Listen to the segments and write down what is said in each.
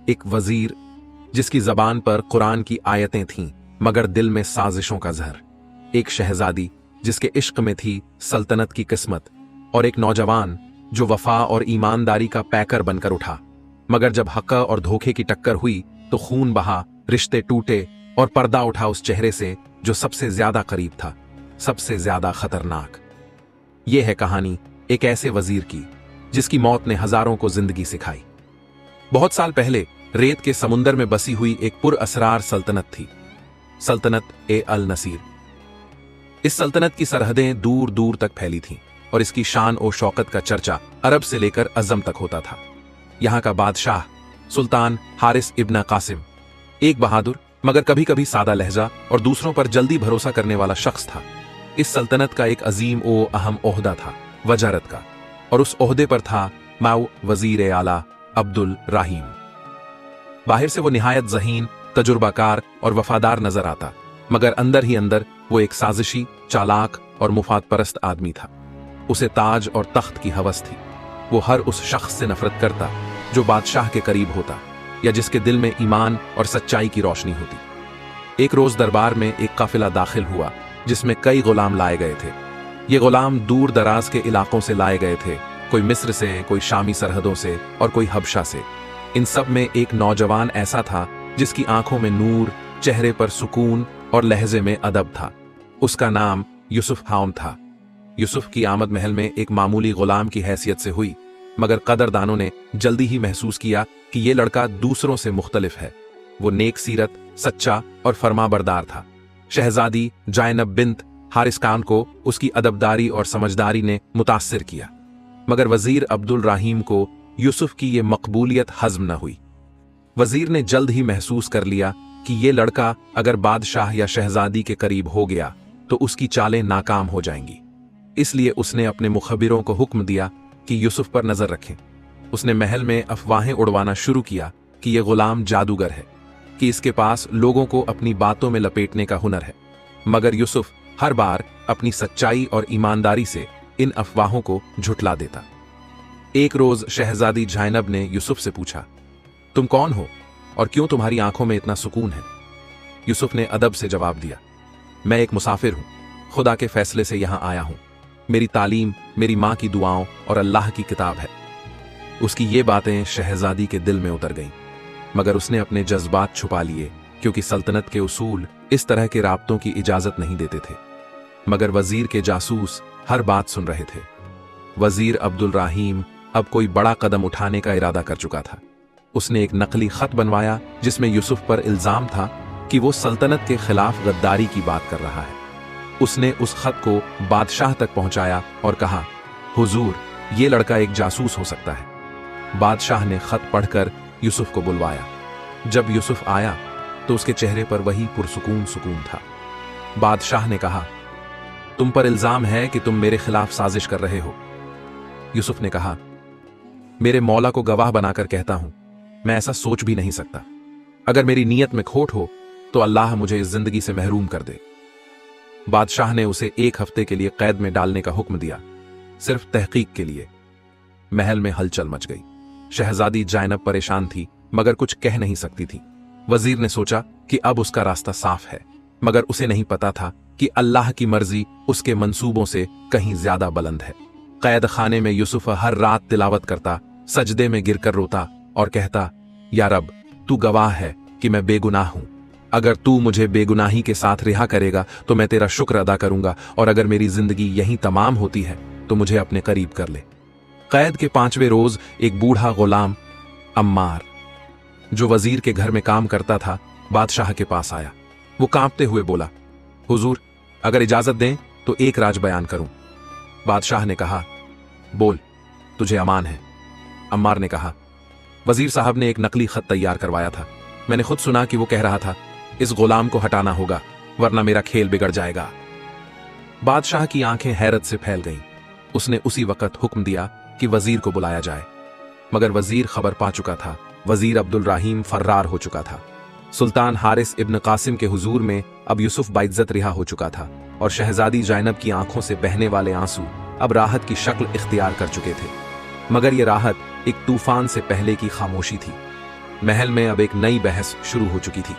एक वजीर जिसकी जबान पर कुरान की आयतें थीं मगर दिल में साजिशों का जहर, एक शहजादी जिसके इश्क में थी सल्तनत की किस्मत, और एक नौजवान जो वफा और ईमानदारी का पैकर बनकर उठा। मगर जब हक और धोखे की टक्कर हुई तो खून बहा, रिश्ते टूटे और पर्दा उठा उस चेहरे से जो सबसे ज्यादा करीब था, सबसे ज्यादा खतरनाक। यह है कहानी एक ऐसे वजीर की जिसकी मौत ने हजारों को जिंदगी सिखाई। बहुत साल पहले रेत के समुंदर में बसी हुई एक पुरअसरार सल्तनत थी, सल्तनत ए अल नसीर। इस सल्तनत की सरहदें दूर दूर तक फैली थीं और इसकी शान और शौकत का चर्चा अरब से लेकर अजम तक होता था। यहां का बादशाह सुल्तान हारिस इब्न कासिम एक बहादुर मगर कभी कभी सादा लहजा और दूसरों पर जल्दी भरोसा करने वाला शख्स था। इस सल्तनत का एक अजीम ओ अहम ओहदा था, वजारत का, और उस ओहदे पर था माऊ वजीर आला अब्दुल राहीम। बाहर से वो निहायत ज़हीन, तजुर्बाकार और वफादार नजर आता, मगर अंदर ही अंदर वो एक साजिशी, चालाक और मुफाद परस्त आदमी था। उसे ताज और तख्त की हवस थी। वो हर उस शख्स से नफरत करता जो बादशाह के करीब होता या जिसके दिल में ईमान और सच्चाई की रोशनी होती। एक रोज दरबार में एक काफिला दाखिल हुआ जिसमें कई गुलाम लाए गए थे। ये गुलाम दूर दराज के इलाकों से लाए गए थे, कोई मिस्र से, कोई शामी सरहदों से और कोई हबशा से। इन सब में एक नौजवान ऐसा था जिसकी आंखों में नूर, चेहरे पर सुकून और लहजे में अदब था। उसका नाम यूसुफ हाउन था। यूसुफ की आमद महल में एक मामूली गुलाम की हैसियत से हुई, मगर कदरदानों ने जल्दी ही महसूस किया कि यह लड़का दूसरों से मुख्तलिफ है। वो नेक सीरत, सच्चा और फरमाबरदार था। शहजादी जायनब बिन्त हारिस खान को उसकी अदबदारी और समझदारी ने मुतासिर किया, मगर वजीर अब्दुल राहीम को यूसुफ की ये मकबूलियत हज़म न हुई। वजीर ने जल्द ही महसूस कर लिया कि ये लड़का अगर बादशाह या शहजादी के करीब हो गया तो उसकी चालें नाकाम हो जाएंगी। इसलिए उसने अपने मुखबिरों को हुक्म दिया कि यूसुफ पर नजर रखें। उसने महल में अफवाहें उड़वाना शुरू किया कि यह गुलाम जादूगर है, कि इसके पास लोगों को अपनी बातों में लपेटने का हुनर है। मगर यूसुफ हर बार अपनी सच्चाई और ईमानदारी से इन अफवाहों को झुठला देता। एक रोज शहजादी जायनब ने यूसुफ से पूछा, तुम कौन हो और क्यों तुम्हारी आंखों में इतना सुकून है? यूसुफ ने अदब से जवाब दिया, मैं एक मुसाफिर हूं, खुदा के फैसले से यहां आया हूं। मेरी तालीम मेरी मां की दुआओं और अल्लाह की किताब है। उसकी ये बातें शहजादी के दिल में उतर गईं, मगर उसने अपने जज्बात छुपा लिए क्योंकि सल्तनत के उसूल इस तरह के राब्तों की इजाजत नहीं देते थे। मगर वजीर के जासूस हर बात सुन रहे थे। वजीर अब्दुल राहीम अब कोई बड़ा कदम उठाने का इरादा कर चुका था। उसने एक नकली खत बनवाया जिसमें यूसुफ पर इल्जाम था कि वो सल्तनत के खिलाफ गद्दारी की बात कर रहा है। उसने उस खत को बादशाह तक पहुंचाया और कहा, हुजूर, ये लड़का एक जासूस हो सकता है। बादशाह ने खत पढ़कर यूसुफ को बुलवाया। जब यूसुफ आया तो उसके चेहरे पर वही पुरसुकून सुकून था। बादशाह ने कहा, तुम पर इल्जाम है कि तुम मेरे खिलाफ साजिश कर रहे हो। यूसुफ ने कहा, मेरे मौला को गवाह बनाकर कहता हूं, मैं ऐसा सोच भी नहीं सकता। अगर मेरी नीयत में खोट हो तो अल्लाह मुझे इस जिंदगी से महरूम कर दे। बादशाह ने उसे 1 हफ्ते के लिए कैद में डालने का हुक्म दिया, सिर्फ तहकीक के लिए। महल में हलचल मच गई। शहजादी जायनब परेशान थी मगर कुछ कह नहीं सकती थी। वजीर ने सोचा कि अब उसका रास्ता साफ है, मगर उसे नहीं पता था कि अल्लाह की मर्जी उसके मंसूबों से कहीं ज्यादा बुलंद है। कैद खाने में यूसुफ हर रात तिलावत करता, सजदे में गिरकर रोता और कहता, या रब, तू गवाह है कि मैं बेगुनाह हूं। अगर तू मुझे बेगुनाही के साथ रिहा करेगा तो मैं तेरा शुक्र अदा करूंगा, और अगर मेरी जिंदगी यहीं तमाम होती है तो मुझे अपने करीब कर ले। कैद के 5वें रोज एक बूढ़ा गुलाम अम्मार, जो वजीर के घर में काम करता था, बादशाह के पास आया। वो कांपते हुए बोला, हुजूर, अगर इजाजत दें तो एक राज बयान करूं। बादशाह ने कहा, बोल, तुझे अमान है। अम्मार ने कहा, वजीर साहब ने एक नकली खत तैयार करवाया था। मैंने खुद सुना कि वो कह रहा था, इस गुलाम को हटाना होगा वरना मेरा खेल बिगड़ जाएगा। बादशाह की आंखें हैरत से फैल गईं। उसने उसी वक्त हुक्म दिया कि वजीर को बुलाया जाए, मगर वजीर खबर पा चुका था। वजीर अब्दुल राहीम फर्रार हो चुका था। सुल्तान हारिस इब्न कासिम के हुजूर में अब यूसुफ बाइज्जत रिहा हो चुका था, और शहजादी जायनब की आंखों से बहने वाले आंसू अब राहत की शक्ल इख्तियार कर चुके थे। मगर यह राहत एक तूफान से पहले की खामोशी थी। महल में अब एक नई बहस शुरू हो चुकी थी।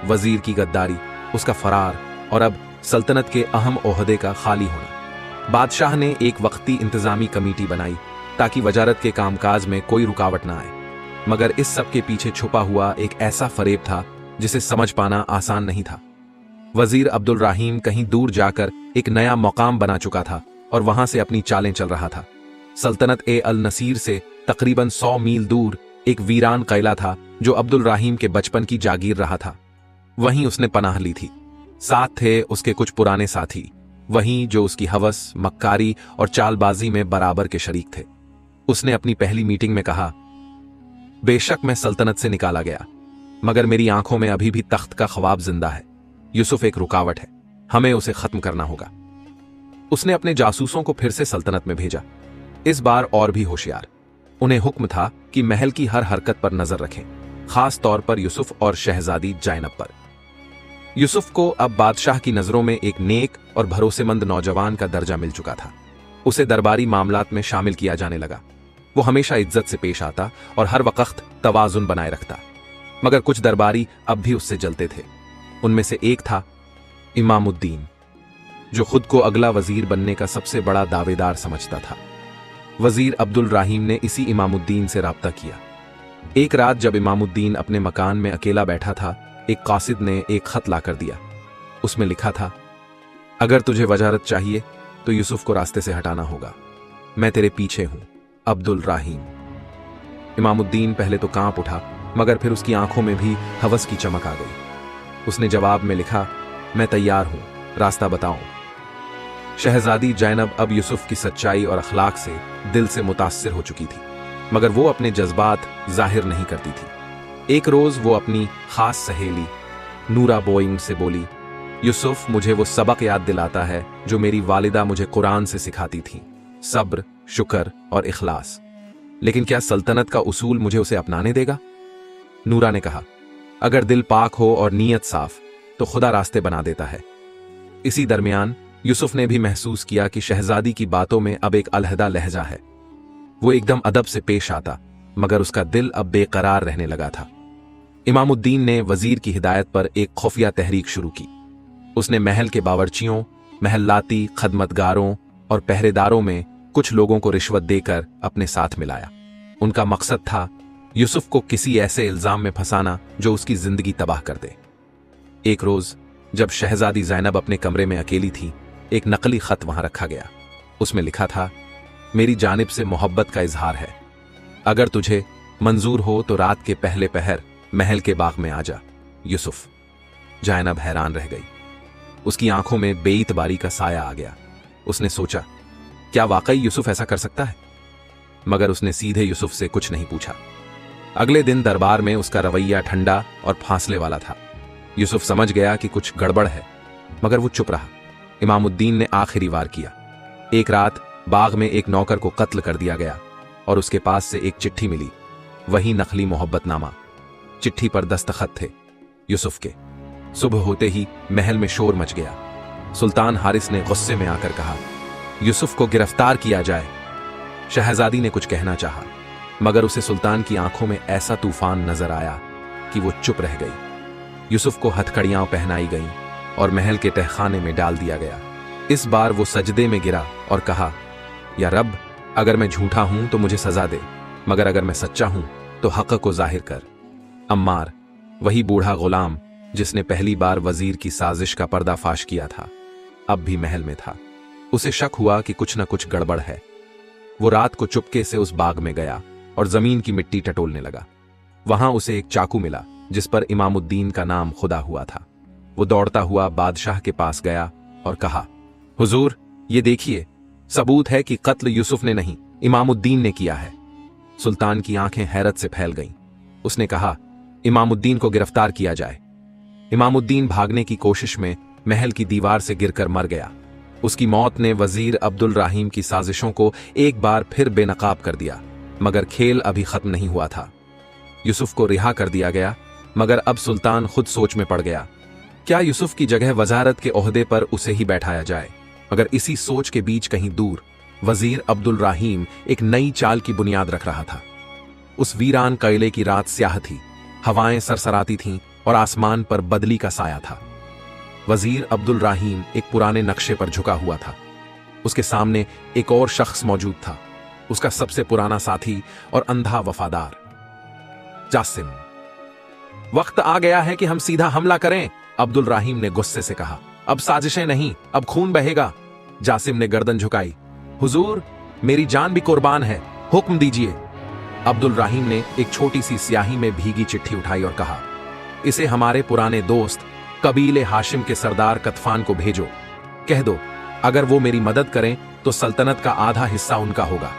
वजीर की गद्दारी, उसका फरार और अब सल्तनत के अहम ओहदे का खाली होना। बादशाह ने एक वक्ती इंतजामी कमेटी बनाई ताकि वजारत के कामकाज में कोई रुकावट ना आए, मगर इस सब के पीछे छुपा हुआ एक ऐसा फरेब था जिसे समझ पाना आसान नहीं था। वजीर अब्दुल रहीम कहीं दूर जाकर एक नया मकाम बना चुका था और वहां से अपनी चालें चल रहा था। सल्तनत ए अल नसीर से तकरीबन 100 मील दूर एक वीरान किला था जो अब्दुल रहीम के बचपन की जागीर रहा था। वहीं उसने पनाह ली थी। साथ थे उसके कुछ पुराने साथी, वहीं जो उसकी हवस, मक्कारी और चालबाजी में बराबर के शरीक थे। उसने अपनी पहली मीटिंग में कहा, बेशक मैं सल्तनत से निकाला गया, मगर मेरी आंखों में अभी भी तख्त का ख्वाब जिंदा है। यूसुफ एक रुकावट है, हमें उसे खत्म करना होगा। उसने अपने जासूसों को फिर से सल्तनत में भेजा, इस बार और भी होशियार। उन्हें हुक्म था कि महल की हर हरकत पर नजर रखें, खास तौर पर यूसुफ और शहजादी जैनब पर। यूसुफ को अब बादशाह की नजरों में एक नेक और भरोसेमंद नौजवान का दर्जा मिल चुका था। उसे दरबारी मामलात में शामिल किया जाने लगा। वो हमेशा इज्जत से पेश आता और हर वक्त तवाजुन बनाए रखता, मगर कुछ दरबारी अब भी उससे जलते थे। उनमें से एक था इमामुद्दीन, जो खुद को अगला वजीर बनने का सबसे बड़ा दावेदार समझता था। वजीर अब्दुल रहीम ने इसी इमामुद्दीन से राब्ता किया। एक रात जब इमामुद्दीन अपने मकान में अकेला बैठा था, एक कासिद ने एक खत लाकर दिया। उसमें लिखा था, अगर तुझे वजारत चाहिए तो यूसुफ को रास्ते से हटाना होगा। मैं तेरे पीछे हूं, अब्दुल रहीम। इमामुद्दीन पहले तो कांप उठा, मगर फिर उसकी आंखों में भी हवस की चमक आ गई। उसने जवाब में लिखा, मैं तैयार हूं, रास्ता बताओ। शहजादी जैनब अब यूसुफ की सच्चाई और अखलाक से दिल से मुतासिर हो चुकी थी, मगर वो अपने जज्बात जाहिर नहीं करती थी। एक रोज वो अपनी खास सहेली नूरा बोइंग से बोली, यूसुफ मुझे वो सबक याद दिलाता है जो मेरी वालिदा मुझे कुरान से सिखाती थी, सब्र, शुक्र और इखलास। लेकिन क्या सल्तनत का उसूल मुझे उसे अपनाने देगा? नूरा ने कहा, अगर दिल पाक हो और नीयत साफ तो खुदा रास्ते बना देता है। इसी दरमियान यूसुफ ने भी महसूस किया कि शहजादी की बातों में अब एक अलहदा लहजा है। वो एकदम अदब से पेश आता, मगर उसका दिल अब बेकरार रहने लगा था। इमामुद्दीन ने वजीर की हिदायत पर एक खुफिया तहरीक शुरू की। उसने महल के बावर्चियों, महल्लाती खदमतगारों और पहरेदारों में कुछ लोगों को रिश्वत देकर अपने साथ मिलाया। उनका मकसद था यूसुफ को किसी ऐसे इल्जाम में फंसाना जो उसकी जिंदगी तबाह कर दे। एक रोज जब शहजादी जैनब अपने कमरे में अकेली थी, एक नकली खत वहां रखा गया। उसमें लिखा था, मेरी जानिब से मोहब्बत का इजहार है। अगर तुझे मंजूर हो तो रात के पहले पहर महल के बाग में आ जा, यूसुफ। जैनब हैरान रह गई। उसकी आंखों में बेइतबारी का साया आ गया। उसने सोचा, क्या वाकई यूसुफ ऐसा कर सकता है? मगर उसने सीधे यूसुफ से कुछ नहीं पूछा। अगले दिन दरबार में उसका रवैया ठंडा और फासले वाला था। यूसुफ समझ गया कि कुछ गड़बड़ है, मगर वो चुप रहा। इमामुद्दीन ने आखिरी वार किया। एक रात बाग में एक नौकर को कत्ल कर दिया गया और उसके पास से एक चिट्ठी मिली, वही नकली मोहब्बतनामा। चिट्ठी पर दस्तखत थे यूसुफ के। सुबह होते ही महल में शोर मच गया। सुल्तान हारिस ने गुस्से में आकर कहा, यूसुफ को गिरफ्तार किया जाए। शहजादी ने कुछ कहना चाहा, मगर उसे सुल्तान की आंखों में ऐसा तूफान नजर आया कि वो चुप रह गई। यूसुफ को हथकड़ियां पहनाई गईं और महल के तहखाने में डाल दिया गया। इस बार वो सजदे में गिरा और कहा, या रब, अगर मैं झूठा हूं तो मुझे सजा दे, मगर अगर मैं सच्चा हूं तो हक को जाहिर कर। अम्मार, वही बूढ़ा गुलाम जिसने पहली बार वजीर की साजिश का पर्दाफाश किया था, अब भी महल में था। उसे शक हुआ कि कुछ न कुछ गड़बड़ है। वो रात को चुपके से उस बाग में गया और जमीन की मिट्टी टटोलने लगा। वहां उसे एक चाकू मिला जिस पर इमामुद्दीन का नाम खुदा हुआ था। वो दौड़ता हुआ बादशाह के पास गया और कहा, हुजूर, ये देखिए, सबूत है कि कत्ल यूसुफ ने नहीं, इमामुद्दीन ने किया है। सुल्तान की आंखें हैरत से फैल गईं। उसने कहा, इमामुद्दीन को गिरफ्तार किया जाए। इमामुद्दीन भागने की कोशिश में महल की दीवार से गिरकर मर गया। उसकी मौत ने वजीर अब्दुल रहीम की साजिशों को एक बार फिर बेनकाब कर दिया, मगर खेल अभी खत्म नहीं हुआ था। यूसुफ को रिहा कर दिया गया, मगर अब सुल्तान खुद सोच में पड़ गया, क्या यूसुफ की जगह वजारत के ओहदे पर उसे ही बैठाया जाए? मगर इसी सोच के बीच कहीं दूर वजीर अब्दुल रहीम एक नई चाल की बुनियाद रख रहा था। उस वीरान किले की रात स्याह थी। हवाएं सरसराती थीं और आसमान पर बदली का साया था। वजीर अब्दुल रहीम एक पुराने नक्शे पर झुका हुआ था। उसके सामने एक और शख्स मौजूद था, उसका सबसे पुराना साथी और अंधा वफादार, जासिम। वक्त आ गया है कि हम सीधा हमला करें, अब्दुल रहीम ने गुस्से से कहा। अब साजिशें नहीं, अब खून बहेगा। जासिम ने गर्दन झुकाई। हुजूर, मेरी जान भी कुर्बान है, हुक्म दीजिए। अब्दुल रहीम ने एक छोटी सी स्याही में भीगी चिट्ठी उठाई और कहा, इसे हमारे पुराने दोस्त कबीले हाशिम के सरदार कतफान को भेजो। कह दो अगर वो मेरी मदद करें तो सल्तनत का आधा हिस्सा उनका होगा।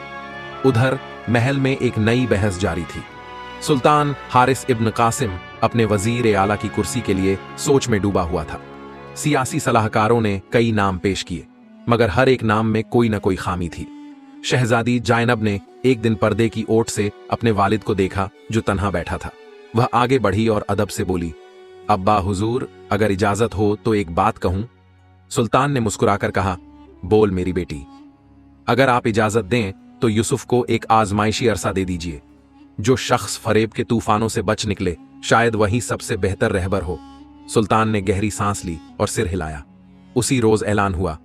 उधर महल में एक नई बहस जारी थी। सुल्तान हारिस इब्न कासिम अपने वजीर आला की कुर्सी के लिए सोच में डूबा हुआ था। सियासी सलाहकारों ने कई नाम पेश किए, मगर हर एक नाम में कोई न कोई खामी थी। शहजादी जायनब ने एक दिन पर्दे की ओट से अपने वालिद को देखा जो तन्हा बैठा था। वह आगे बढ़ी और अदब से बोली, अब्बा हुजूर, अगर इजाजत हो तो एक बात कहूं। सुल्तान ने मुस्कुराकर कहा, बोल मेरी बेटी। अगर आप इजाजत दें तो यूसुफ को एक आजमाइशी अरसा दे दीजिए। जो शख्स फरेब के तूफानों से बच निकले शायद वही सबसे बेहतर रहबर हो। सुल्तान ने गहरी सांस ली और सिर हिलाया। उसी रोज ऐलान हुआ,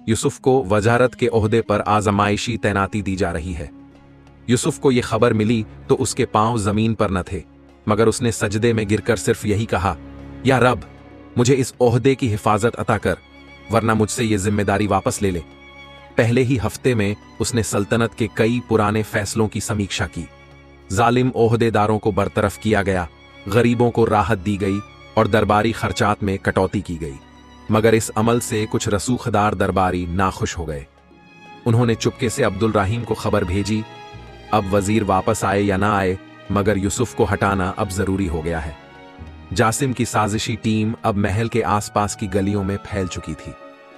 यूसुफ को वजारत के ओहदे पर आजमाइशी तैनाती दी जा रही है। यूसुफ को यह खबर मिली तो उसके पांव जमीन पर न थे, मगर उसने सजदे में गिरकर सिर्फ यही कहा, या रब, मुझे इस ओहदे की हिफाजत अता कर, वरना मुझसे ये जिम्मेदारी वापस ले ले। पहले ही हफ्ते में उसने सल्तनत के कई पुराने फैसलों की समीक्षा की। जालिम ओहदेदारों को बरतरफ किया गया, गरीबों को राहत दी गई और दरबारी खर्चात में कटौती की गई। मगर इस अमल से कुछ रसूखदार दरबारी नाखुश हो गए। उन्होंने चुपके से अब्दुल रहीम को खबर भेजी, अब वजीर वापस आए या ना आए, मगर यूसुफ को हटाना अब जरूरी हो गया है। जासिम की साजिशी टीम अब महल के आसपास की गलियों में फैल चुकी थी।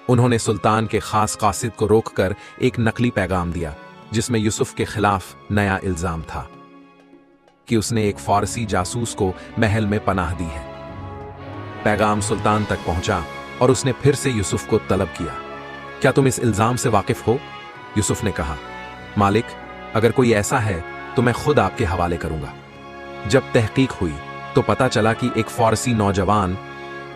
उन्होंने सुल्तान के खास कासिद को रोककर एक नकली पैगाम दिया, जिसमें यूसुफ के खिलाफ नया इल्जाम था कि उसने एक फारसी जासूस को महल में पनाह दी है। पैगाम सुल्तान तक पहुंचा और उसने फिर से यूसुफ को तलब किया। क्या तुम इस इल्जाम से वाकिफ हो? यूसुफ ने कहा, मालिक, अगर कोई ऐसा है तो मैं खुद आपके हवाले करूंगा। जब तहकीक हुई तो पता चला कि एक फारसी नौजवान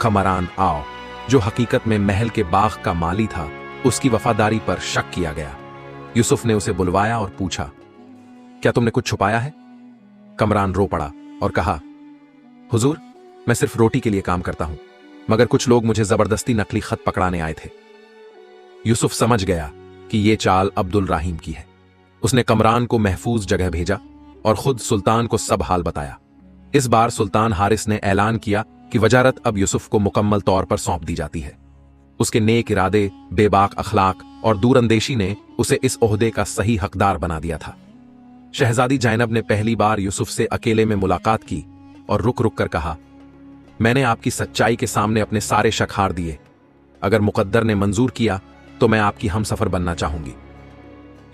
कमरान आओ, जो हकीकत में महल के बाग का माली था, उसकी वफादारी पर शक किया गया। यूसुफ ने उसे बुलवाया और पूछा, क्या तुमने कुछ छुपाया है? कमरान रो पड़ा और कहा, हुजूर, मैं सिर्फ रोटी के लिए काम करता हूं, मगर कुछ लोग मुझे जबरदस्ती नकली खत पकड़ाने आए थे। यूसुफ समझ गया कि यह चाल अब्दुल रहीम की है। उसने कमरान को महफूज जगह भेजा और खुद सुल्तान को सब हाल बताया। इस बार सुल्तान हारिस ने ऐलान किया कि वजारत अब यूसुफ को मुकम्मल तौर पर सौंप दी जाती है। उसके नेक इरादे, बेबाक अखलाक और दूरंदेशी ने उसे इस ओहदे का सही हकदार बना दिया था। शहजादी जायनब ने पहली बार यूसुफ से अकेले में मुलाकात की और रुक रुक कर कहा, मैंने आपकी सच्चाई के सामने अपने सारे शक हार दिए। अगर मुकद्दर ने मंजूर किया तो मैं आपकी हमसफर बनना चाहूंगी।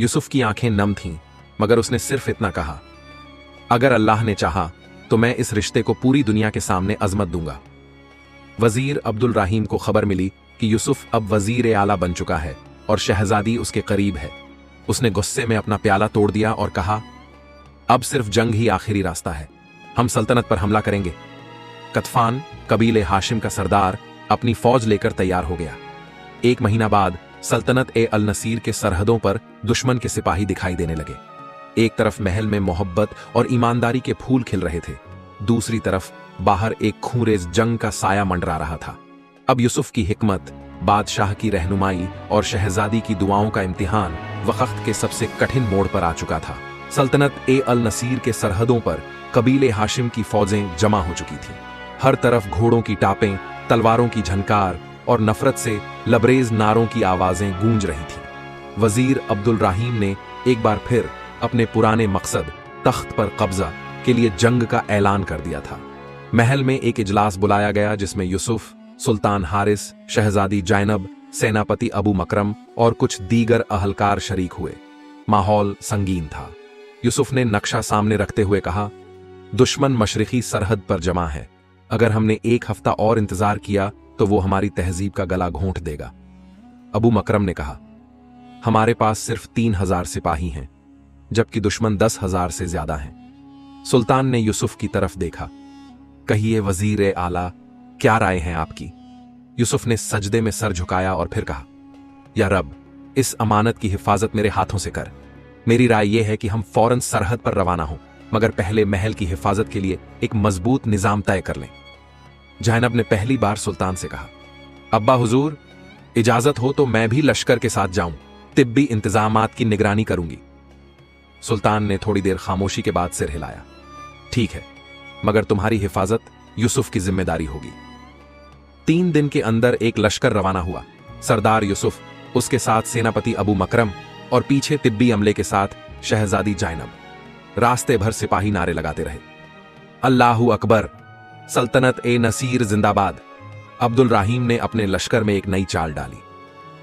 यूसुफ की आंखें नम थीं, मगर उसने सिर्फ इतना कहा, अगर अल्लाह ने चाहा तो मैं इस रिश्ते को पूरी दुनिया के सामने अजमत दूंगा। वजीर अब्दुल रहीम को खबर मिली कि यूसुफ अब वजीर आला बन चुका है और शहजादी उसके करीब है। उसने गुस्से में अपना प्याला तोड़ दिया और कहा, अब सिर्फ जंग ही आखिरी रास्ता है। हम सल्तनत पर हमला करेंगे। कतफान, कबीले हाशिम का सरदार, अपनी फौज लेकर तैयार हो गया। 1 महीना बाद सल्तनत ए अल नसीर के सरहदों पर दुश्मन के सिपाही दिखाई देने लगे। एक तरफ महल में मोहब्बत और ईमानदारी के फूल खिल रहे थे, दूसरी तरफ बाहर एक खूंरेज जंग का साया मंडरा रहा था। अब यूसुफ की हिकमत, बादशाह की रहनुमाई और शहजादी की दुआओं का इम्तिहान वक्त के सबसे कठिन मोड़ पर आ चुका था। सल्तनत ए अल नसीर के सरहदों पर कबीले हाशिम की फौजें जमा हो चुकी थीं। हर तरफ घोड़ों की टापें, तलवारों की झनकार और नफरत से लबरेज नारों की आवाजें गूंज रही थीं। वजीर अब्दुल रहीम ने एक बार फिर अपने पुराने मकसद, तख्त पर कब्जा के लिए जंग का ऐलान कर दिया था। महल में एक इजलास बुलाया गया जिसमें यूसुफ, सुल्तान हारिस, शहजादी जायनब, सेनापति अबू मकरम और कुछ दीगर अहलकार शरीक हुए। माहौल संगीन था। यूसुफ ने नक्शा सामने रखते हुए कहा, दुश्मन मशरिकी सरहद पर जमा है। अगर हमने 1 हफ्ता और इंतजार किया तो वो हमारी तहजीब का गला घोंट देगा। अबू मकरम ने कहा, हमारे पास सिर्फ 3000 सिपाही हैं, जबकि दुश्मन 10,000 से ज्यादा हैं। सुल्तान ने यूसुफ की तरफ देखा। कहिए वजीर आला, क्या राय है आपकी? यूसुफ ने सजदे में सर झुकाया और फिर कहा, या रब, इस अमानत की हिफाजत मेरे हाथों से कर। मेरी राय यह है कि हम फौरन सरहद पर रवाना हों, मगर पहले महल की हिफाजत के लिए एक मजबूत निजाम तय कर लें। जैनब ने पहली बार सुल्तान से कहा, अब्बा हुजूर, इजाजत हो तो मैं भी लश्कर के साथ जाऊं, तिब्बी इंतजामात की निगरानी करूंगी। सुल्तान ने थोड़ी देर खामोशी के बाद सिर हिलाया। ठीक है, मगर तुम्हारी हिफाजत यूसुफ की जिम्मेदारी होगी। 3 दिन के अंदर एक लश्कर रवाना हुआ। सरदार यूसुफ, उसके साथ सेनापति अबू मकरम और पीछे तिब्बी अमले के साथ शहजादी जैनब। रास्ते भर सिपाही नारे लगाते रहे, अल्लाहू अकबर, सल्तनत ए नसीर जिंदाबाद। अब्दुल रहीम ने अपने लश्कर में एक नई चाल डाली।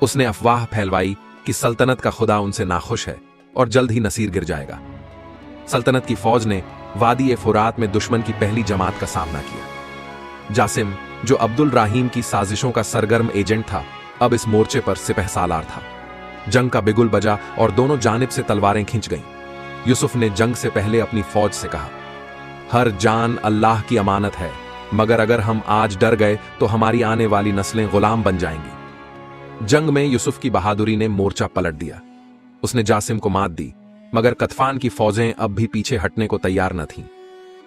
उसने अफवाह फैलवाई कि सल्तनत का खुदा उनसे नाखुश है और जल्द ही नसीर गिर जाएगा। सल्तनत की फौज ने वादी ए फुरात में दुश्मन की पहली जमात का सामना किया। जासिम, जो अब्दुल रहीम की साजिशों का सरगर्म एजेंट था, अब इस मोर्चे पर सिपहसालार था। जंग का बिगुल बजा और दोनों जानिब से तलवारें खिंच गईं। यूसुफ ने जंग से पहले अपनी फौज से कहा, हर जान अल्लाह की अमानत है, मगर अगर हम आज डर गए तो हमारी आने वाली नस्लें गुलाम बन जाएंगी। जंग में यूसुफ की बहादुरी ने मोर्चा पलट दिया। उसने जासिम को मात दी, मगर कतफान की फौजें अब भी पीछे हटने को तैयार न थीं।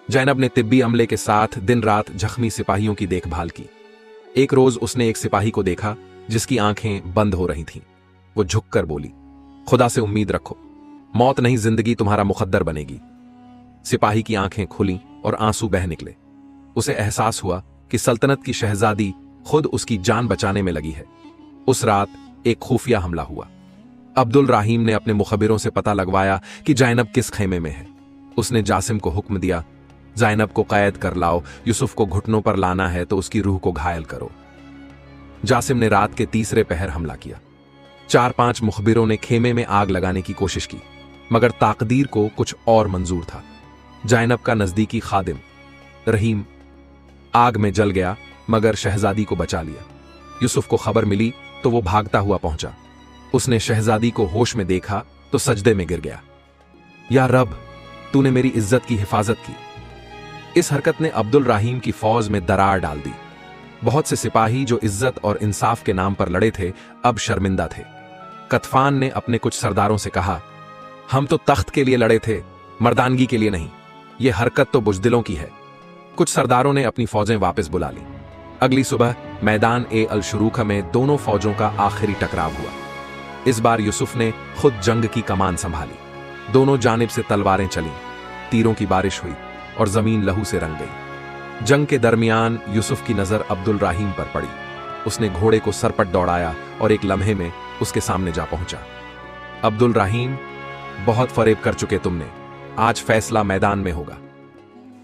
जैनब ने तिब्बी अमले के साथ दिन रात जख्मी सिपाहियों की देखभाल की। एक रोज उसने एक सिपाही को देखा जिसकी आंखें बंद हो रही थीं। वो झुककर बोली, खुदा से उम्मीद रखो, मौत नहीं जिंदगी तुम्हारा मुकद्दर बनेगी। सिपाही की आंखें खुलीं और आंसू बह निकले। उसे एहसास हुआ कि सल्तनत की शहजादी खुद उसकी जान बचाने में लगी है। उस रात एक खुफिया हमला हुआ। अब्दुल रहीम ने अपने मुखबिरों से पता लगवाया कि जैनब किस खेमे में है। उसने जासिम को हुक्म दिया, जैनब को कैद कर लाओ, यूसुफ को घुटनों पर लाना है तो उसकी रूह को घायल करो। जासिम ने रात के तीसरे पहर हमला किया। 4-5 मुखबिरों ने खेमे में आग लगाने की कोशिश की, मगर ताकदीर को कुछ और मंजूर था। जैनब का नजदीकी खादिम रहीम आग में जल गया, मगर शहजादी को बचा लिया। यूसुफ को खबर मिली तो वो भागता हुआ पहुंचा। उसने शहजादी को होश में देखा तो सजदे में गिर गया। या रब, तूने मेरी इज्जत की हिफाजत की। इस हरकत ने अब्दुल रहीम की फौज में दरार डाल दी। बहुत से सिपाही जो इज्जत और इंसाफ के नाम पर लड़े थे, अब शर्मिंदा थे। कतफान ने अपने कुछ सरदारों से कहा, हम तो तख्त के लिए लड़े थे, मर्दानगी के लिए नहीं। यह हरकत तो बुजदिलों की है। कुछ सरदारों ने अपनी फौजें वापस बुला ली। अगली सुबह मैदान ए अल शुरूखा में दोनों फौजों का आखिरी टकराव हुआ। इस बार यूसुफ ने खुद जंग की कमान संभाली। दोनों जानिब से तलवारें चलीं, तीरों की बारिश हुई और जमीन लहू से रंग गई। जंग के दरमियान यूसुफ की नजर अब्दुल रहीम पर पड़ी। उसने घोड़े को सरपट दौड़ाया और एक लम्हे में उसके सामने जा पहुंचा। अब्दुल रहीम, बहुत फरेब कर चुके तुमने, आज फैसला मैदान में होगा।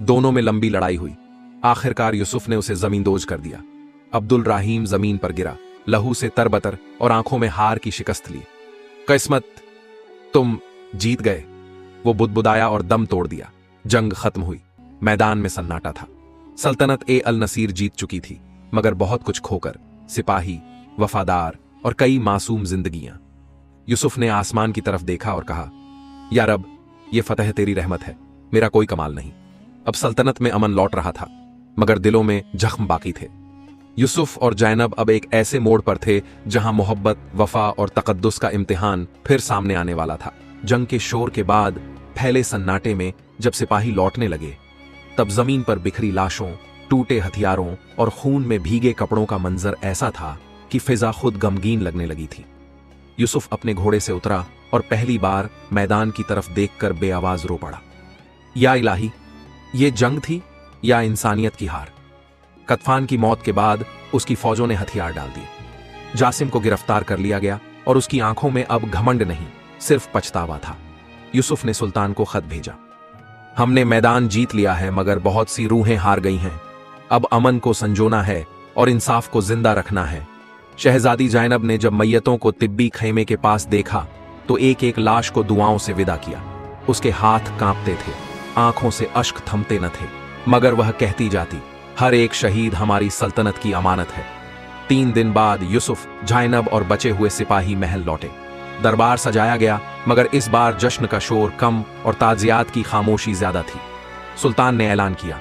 दोनों में लंबी लड़ाई हुई। आखिरकार यूसुफ ने उसे जमींदोज कर दिया। अब्दुल रहीम जमीन पर गिरा, लहू से तरबतर और आंखों में हार की शिकस्त ली। किस्मत, तुम जीत गए। वो बुदबुदाया और दम तोड़ दिया। जंग खत्म हुई। मैदान में सन्नाटा था। सल्तनत ए अल नसीर जीत चुकी थी, मगर बहुत कुछ खोकर, सिपाही, वफादार और कई मासूम जिंदगियां। यूसुफ ने आसमान की तरफ देखा और कहा, या रब, ये फतह तेरी रहमत है, मेरा कोई कमाल नहीं। अब सल्तनत में अमन लौट रहा था, मगर दिलों में जख्म बाकी थे। यूसुफ और जैनब अब एक ऐसे मोड़ पर थे जहां मोहब्बत, वफा और तकद्दुस का इम्तिहान फिर सामने आने वाला था। जंग के शोर के बाद फैले सन्नाटे में जब सिपाही लौटने लगे, तब जमीन पर बिखरी लाशों, टूटे हथियारों और खून में भीगे कपड़ों का मंजर ऐसा था कि फिजा खुद गमगीन लगने लगी थी। यूसुफ अपने घोड़े से उतरा और पहली बार मैदान की तरफ देखकर बेआवाज रो पड़ा। या इलाही, ये जंग थी या इंसानियत की हार। कतफान की मौत के बाद उसकी फौजों ने हथियार डाल दिए। जासिम को गिरफ्तार कर लिया गया और उसकी आंखों में अब घमंड नहीं, सिर्फ पछतावा था। यूसुफ ने सुल्तान को खत भेजा, हमने मैदान जीत लिया है, मगर बहुत सी रूहें हार गई हैं। अब अमन को संजोना है और इंसाफ को जिंदा रखना है। शहजादी जैनब ने जब मैयतों को तिब्बी खैमे के पास देखा तो एक एक लाश को दुआओं से विदा किया। उसके हाथ कांपते थे, आंखों से अश्क थमते न थे, मगर वह कहती जाती, हर एक शहीद हमारी सल्तनत की अमानत है। 3 दिन बाद यूसुफ, जैनब और बचे हुए सिपाही महल लौटे। दरबार सजाया गया, मगर इस बार जश्न का शोर कम और ताजियात की खामोशी ज्यादा थी। सुल्तान ने ऐलान किया,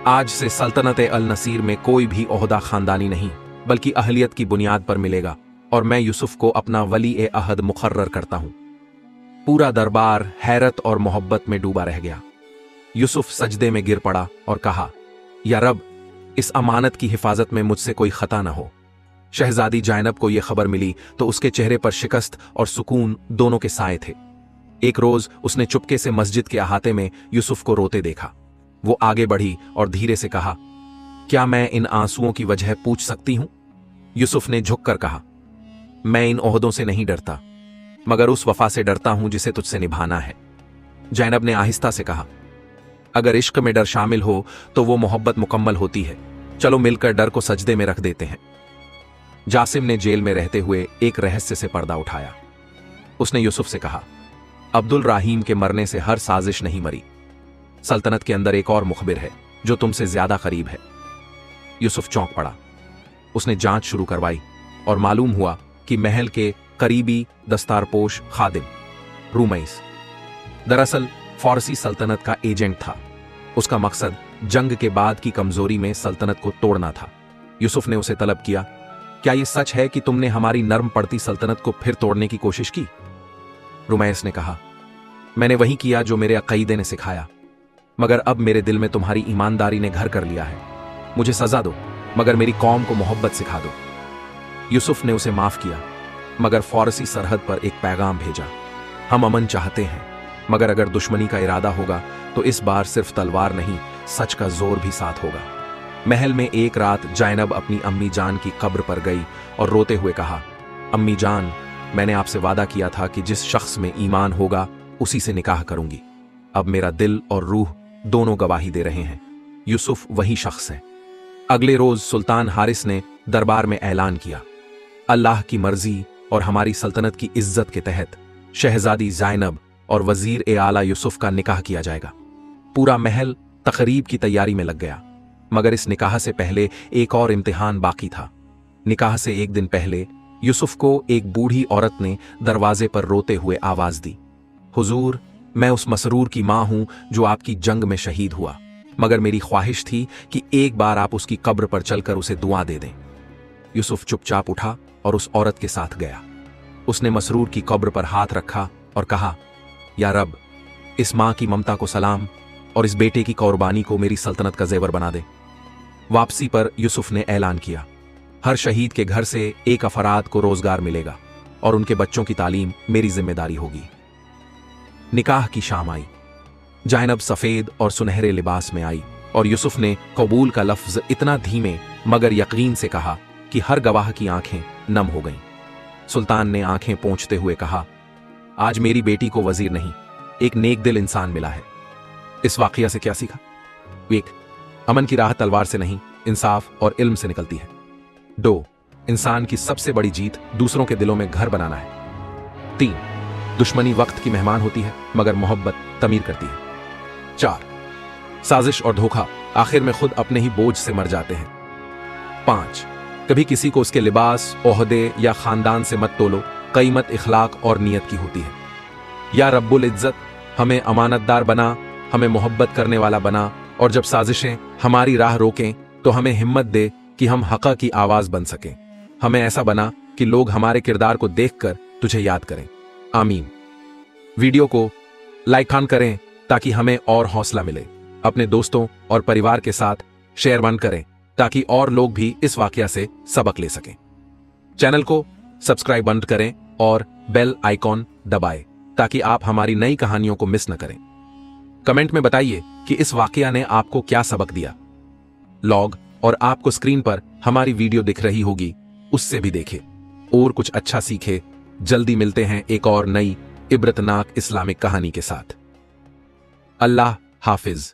आज से सल्तनत अल नसीर में कोई भी ओहदा खानदानी नहीं बल्कि अहलियत की बुनियाद पर मिलेगा और मैं यूसुफ को अपना वली ए अहद मुकर्रर करता हूं। पूरा दरबार हैरत और मोहब्बत में डूबा रह गया। यूसुफ सजदे में गिर पड़ा और कहा, या रब, इस अमानत की हिफाजत में मुझसे कोई खता न हो। शहजादी ज़ैनब को यह खबर मिली तो उसके चेहरे पर शिकस्त और सुकून दोनों के साए थे। एक रोज उसने चुपके से मस्जिद के अहाते में यूसुफ को रोते देखा। वो आगे बढ़ी और धीरे से कहा, क्या मैं इन आंसुओं की वजह पूछ सकती हूं? यूसुफ ने झुककर कहा, मैं इन ओहदों से नहीं डरता, मगर उस वफा से डरता हूं जिसे तुझसे निभाना है। ज़ैनब ने आहिस्ता से कहा, अगर इश्क में डर शामिल हो तो वो मोहब्बत मुकम्मल होती है। चलो मिलकर डर को सजदे में रख देते हैं। जासिम ने जेल में रहते हुए एक रहस्य से पर्दा उठाया। उसने यूसुफ से कहा, अब्दुल राहीम के मरने से हर साजिश नहीं मरी। सल्तनत के अंदर एक और मुखबिर है जो तुमसे ज्यादा करीब है। यूसुफ चौंक पड़ा। उसने जांच शुरू करवाई और मालूम हुआ कि महल के करीबी दस्तारपोश खादिम रूमैस दरअसल फारसी सल्तनत का एजेंट था। उसका मकसद जंग के बाद की कमजोरी में सल्तनत को तोड़ना था। यूसुफ ने उसे तलब किया, क्या यह सच है कि तुमने हमारी नर्म पड़ती सल्तनत को फिर तोड़ने की कोशिश की? रुमैस ने कहा, मैंने वही किया जो मेरे अकीदे ने सिखाया, मगर अब मेरे दिल में तुम्हारी ईमानदारी ने घर कर लिया है। मुझे सजा दो, मगर मेरी कौम को मोहब्बत सिखा दो। यूसुफ ने उसे माफ किया, मगर फारसी सरहद पर एक पैगाम भेजा, हम अमन चाहते हैं, मगर अगर दुश्मनी का इरादा होगा तो इस बार सिर्फ तलवार नहीं, सच का जोर भी साथ होगा। महल में एक रात ज़ैनब अपनी अम्मी जान की कब्र पर गई और रोते हुए कहा, अम्मी जान, मैंने आपसे वादा किया था कि जिस शख्स में ईमान होगा उसी से निकाह करूंगी। अब मेरा दिल और रूह दोनों गवाही दे रहे हैं, यूसुफ वही शख्स है। अगले रोज सुल्तान हारिस ने दरबार में ऐलान किया, अल्लाह की मर्जी और हमारी सल्तनत की इज्जत के तहत शहजादी ज़ैनब और वजीर ए आला यूसुफ का निकाह किया जाएगा। पूरा महल तकरीब की तैयारी में लग गया, मगर इस निकाह से पहले एक और इम्तिहान बाकी था। निकाह से एक दिन पहले यूसुफ को एक बूढ़ी औरत ने दरवाजे पर रोते हुए आवाज दी, हुजूर, मैं उस मसरूर की मां हूं जो आपकी जंग में शहीद हुआ, मगर मेरी ख्वाहिश थी कि एक बार आप उसकी कब्र पर चलकर उसे दुआ दे दें। यूसुफ चुपचाप उठा और उस औरत के साथ गया। उसने मसरूर की कब्र पर हाथ रखा और कहा, या रब, इस मां की ममता को सलाम और इस बेटे की कुर्बानी को मेरी सल्तनत का जेवर बना दे। वापसी पर यूसुफ ने ऐलान किया, हर शहीद के घर से एक अफराद को रोजगार मिलेगा और उनके बच्चों की तालीम मेरी जिम्मेदारी होगी। निकाह की शाम आई। ज़ैनब सफेद और सुनहरे लिबास में आई और यूसुफ ने कबूल का लफ्ज इतना धीमे मगर यकीन से कहा कि हर गवाह की आंखें नम हो गईं। सुल्तान ने आंखें पोंछते हुए कहा, आज मेरी बेटी को वजीर नहीं, एक नेक दिल इंसान मिला है। इस वाकया से क्या सीखा? 1. अमन की राह तलवार से नहीं, इंसाफ और इल्म से निकलती है। 2. इंसान की सबसे बड़ी जीत दूसरों के दिलों में घर बनाना है। 3. दुश्मनी वक्त की मेहमान होती है, मगर मोहब्बत तमीर करती है। 4. साजिश और धोखा आखिर में खुद अपने ही बोझ से मर जाते हैं। 5. कभी किसी को उसके लिबास, ओहदे या खानदान से मत तोलो, कीमत इखलाक और नियत की होती है। या रब्बुल इज्जत, हमें अमानतदार बना, हमें मोहब्बत करने वाला बना, और जब साजिशें हमारी राह रोकें तो हमें हिम्मत दे कि हम हक़ की आवाज बन सकें। हमें ऐसा बना कि लोग हमारे किरदार को देखकर तुझे याद करें। आमीन। वीडियो को लाइक करें ताकि हमें और हौसला मिले। अपने दोस्तों और परिवार के साथ शेयर वन करें ताकि और लोग भी इस वाकया से सबक ले सकें। चैनल को सब्सक्राइब बंद करें और बेल आइकॉन दबाएं ताकि आप हमारी नई कहानियों को मिस न करें। कमेंट में बताइए कि इस वाकया ने आपको क्या सबक दिया। लॉग और आपको स्क्रीन पर हमारी वीडियो दिख रही होगी, उससे भी देखें और कुछ अच्छा सीखे। जल्दी मिलते हैं एक और नई इबरतनाक इस्लामिक कहानी के साथ। अल्लाह हाफिज।